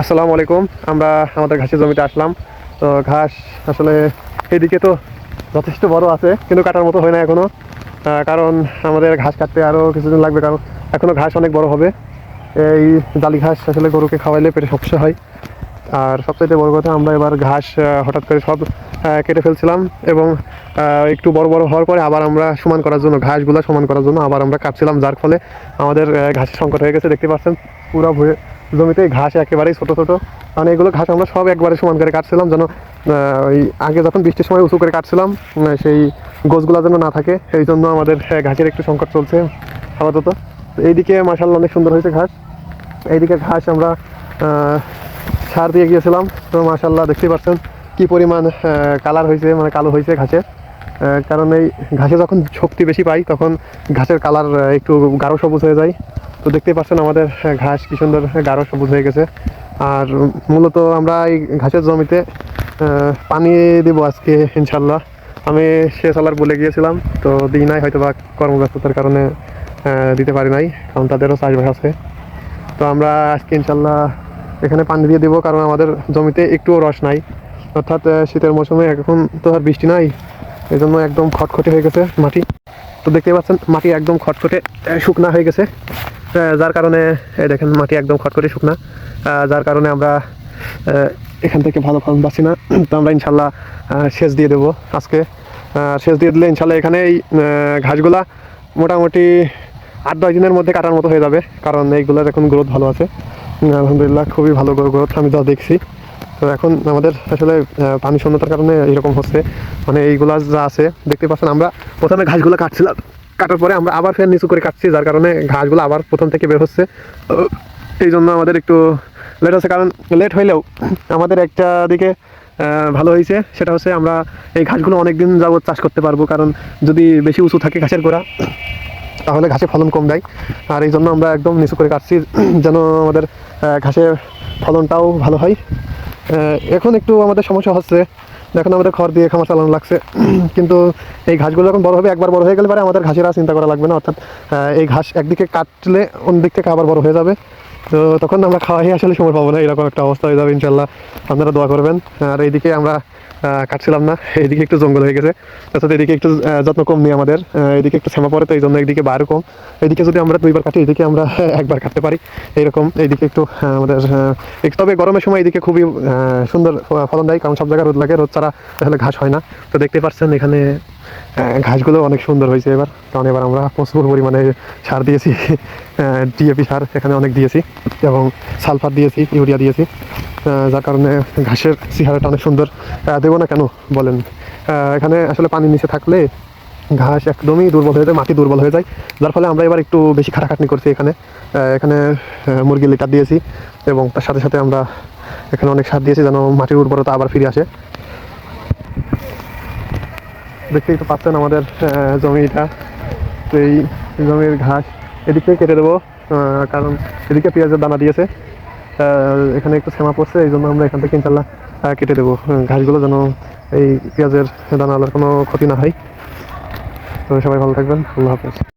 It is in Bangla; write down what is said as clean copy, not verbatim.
আসসালামু আলাইকুম। আমরা আমাদের ঘাসের জমিতে আসলাম। তো ঘাস আসলে এদিকে তো যথেষ্ট বড় আছে, কিন্তু কাটার মতো হয় না এখনো। কারণ আমাদের ঘাস কাটতে আরও কিছুদিন লাগবে, কারণ এখনো ঘাস অনেক বড় হবে। এই জালি ঘাস আসলে গরুকে খাওয়াইলে পেটে সমস্যা হয়। আর সবচাইতে বড় কথা, আমরা এবার ঘাস হঠাৎ করে সব কেটে ফেলছিলাম, এবং একটু বড় বড় হওয়ার পরে আবার আমরা সমান করার জন্য, ঘাসগুলো সমান করার জন্য আবার আমরা কাটছিলাম, যার ফলে আমাদের ঘাসের সংকট হয়ে গেছে। দেখতে পাচ্ছেন পুরো জমিতে ঘাস একেবারেই ছোটো ছোটো। মানে এগুলো ঘাস আমরা সব একবারে সমান করে কাটছিলাম, যেন ওই আগে যখন বৃষ্টির সময় উঁচু করে কাটছিলাম সেই গোছগুলো যেন না থাকে। এই জন্য আমাদের ঘাসের একটু সংকট চলছে আপাতত। এইদিকে মাশাআল্লাহ অনেক সুন্দর হয়েছে ঘাস। এইদিকে ঘাস আমরা সার দিয়ে গিয়েছিলাম, তো মাশাআল্লাহ দেখতেই পাচ্ছেন কি পরিমাণ কালার হয়েছে, মানে কালো হয়েছে ঘাসের। কারণ এই ঘাসে যখন শক্তি বেশি পাই তখন ঘাসের কালার একটু গাঢ় সবুজ হয়ে যায়। তো দেখতেই পাচ্ছেন আমাদের ঘাস কি সুন্দর গাঢ় সবুজ হয়ে গেছে। আর মূলত আমরা এই ঘাসের জমিতে পানি দেবো আজকে ইনশাল্লাহ। আমি সে সালার বলে গিয়েছিলাম, তো দিই নাই, হয়তো বা কর্মব্যস্ততার কারণে দিতে পারি নাই, কারণ তাদেরও চাষবাস আছে। তো আমরা আজকে ইনশাল্লাহ এখানে পানি দিয়ে দেবো, কারণ আমাদের জমিতে একটুও রস নাই। অর্থাৎ শীতের মৌসুমে এখন তো আর বৃষ্টি নাই, এই জন্য একদম খটখটে হয়ে গেছে মাটি। তো দেখতে পাচ্ছেন মাটি একদম খটখটে শুকনা হয়ে গেছে, যার কারণে দেখেন মাটি একদম খটখটে শুকনা, যার কারণে আমরা এখান থেকে ভালো ফলন পাচ্ছি না। তো আমরা ইনশাল্লাহ সেচ দিয়ে দেবো আজকে। সেচ দিয়ে দিলে ইনশাল্লাহ এখানে এই ঘাসগুলা মোটামুটি 8-10 দিনের মধ্যে কাটার মতো হয়ে যাবে, কারণ এইগুলোর এখন গ্রোথ ভালো আছে। আলহামদুলিল্লাহ খুবই ভালো গ্রোথ আমি যা দেখছি। তো এখন আমাদের আসলে পানি শূন্যতার কারণে এরকম হচ্ছে, মানে এইগুলা যা আছে দেখতে পাচ্ছেন। আমরা প্রথমে ঘাসগুলো কাটছিলাম, কাটার পরে আমরা আবার ফের নিচু করে কাটছি, যার কারণে ঘাসগুলো আবার প্রথম থেকে বের হচ্ছে। এই জন্য আমাদের একটু লেট হচ্ছে। কারণ লেট হইলেও আমাদের একটা দিকে ভালো হয়েছে, সেটা হচ্ছে আমরা এই ঘাসগুলো অনেক দিন যাবত চাষ করতে পারবো। কারণ যদি বেশি উঁচু থাকে ঘাসের গোড়া, তাহলে ঘাসে ফলন কম দেয়। আর এই জন্য আমরা একদম নিচু করে কাটছি, যেন আমাদের ঘাসের ফলনটাও ভালো হয়। এখন একটু আমাদের সমস্যা হচ্ছে, এখন আমাদের খড় দিয়ে খামার চালানো লাগছে। কিন্তু এই ঘাসগুলো যখন বড় হবে, একবার বড় হয়ে গেলে পরে আমাদের ঘাসের আর চিন্তা করা লাগবে না। অর্থাৎ এই ঘাস একদিকে কাটলে অন্য দিক থেকে আবার বড় হয়ে যাবে। তো তখন আমরা খাওয়াই আসলে সময় পাবো না, এরকম একটা অবস্থা হয়ে যাবে ইনশাল্লাহ। আপনারা দোয়া করবেন। আর এইদিকে আমরা কাটছিলাম না, এইদিকে একটু জঙ্গল হয়ে গেছে, অর্থাৎ এদিকে একটু যত্ন কম নিই আমাদের। এদিকে একটু শ্যামা পড়ে, তো এই জন্য এইদিকে বার কম। এইদিকে যদি আমরা 2বার কাটি, এদিকে আমরা একবার কাটতে পারি এইরকম। এইদিকে একটু আমাদের তবে গরমের সময় এইদিকে খুবই সুন্দর ফলন দেয়, কারণ সব জায়গায় রোদ লাগে, রোদ ছাড়া তাহলে ঘাস হয় না। তো দেখতে পাচ্ছেন এখানে ঘাসগুলো অনেক সুন্দর হয়েছে এবার, কারণ এবার আমরা প্রচুর পরিমাণে সার দিয়েছি। ডিএপি সার এখানে অনেক দিয়েছি, এবং সালফার দিয়েছি, ইউরিয়া দিয়েছি, যার কারণে ঘাসের চেহারাটা অনেক সুন্দর। দেবো না কেন বলেন? এখানে আসলে পানির নিচে থাকলে ঘাস একদমই দুর্বল হয়ে যায়, মাটি দুর্বল হয়ে যায়, যার ফলে আমরা এবার একটু বেশি খাটাখাটনি করছি। এখানে মুরগির লিটার দিয়েছি, এবং তার সাথে সাথে আমরা এখানে অনেক সার দিয়েছি, যেন মাটির উর্বরতা আবার ফিরে আসে। দেখতেই তো পাচ্ছেন আমাদের জমিটা। তো এই জমির ঘাস এদিক থেকে কেটে দেবো, কারণ এদিকে পেঁয়াজের দানা দিয়েছে, এখানে একটু শ্যামা পড়ছে, এই জন্য আমরা এখান থেকে ইনশাল্লাহ কেটে দেবো ঘাসগুলো, যেন এই পেঁয়াজের দানাগুলোর কোনো ক্ষতি না হয়। তো সবাই ভালো থাকবেন, আল্লাহ হাফেজ।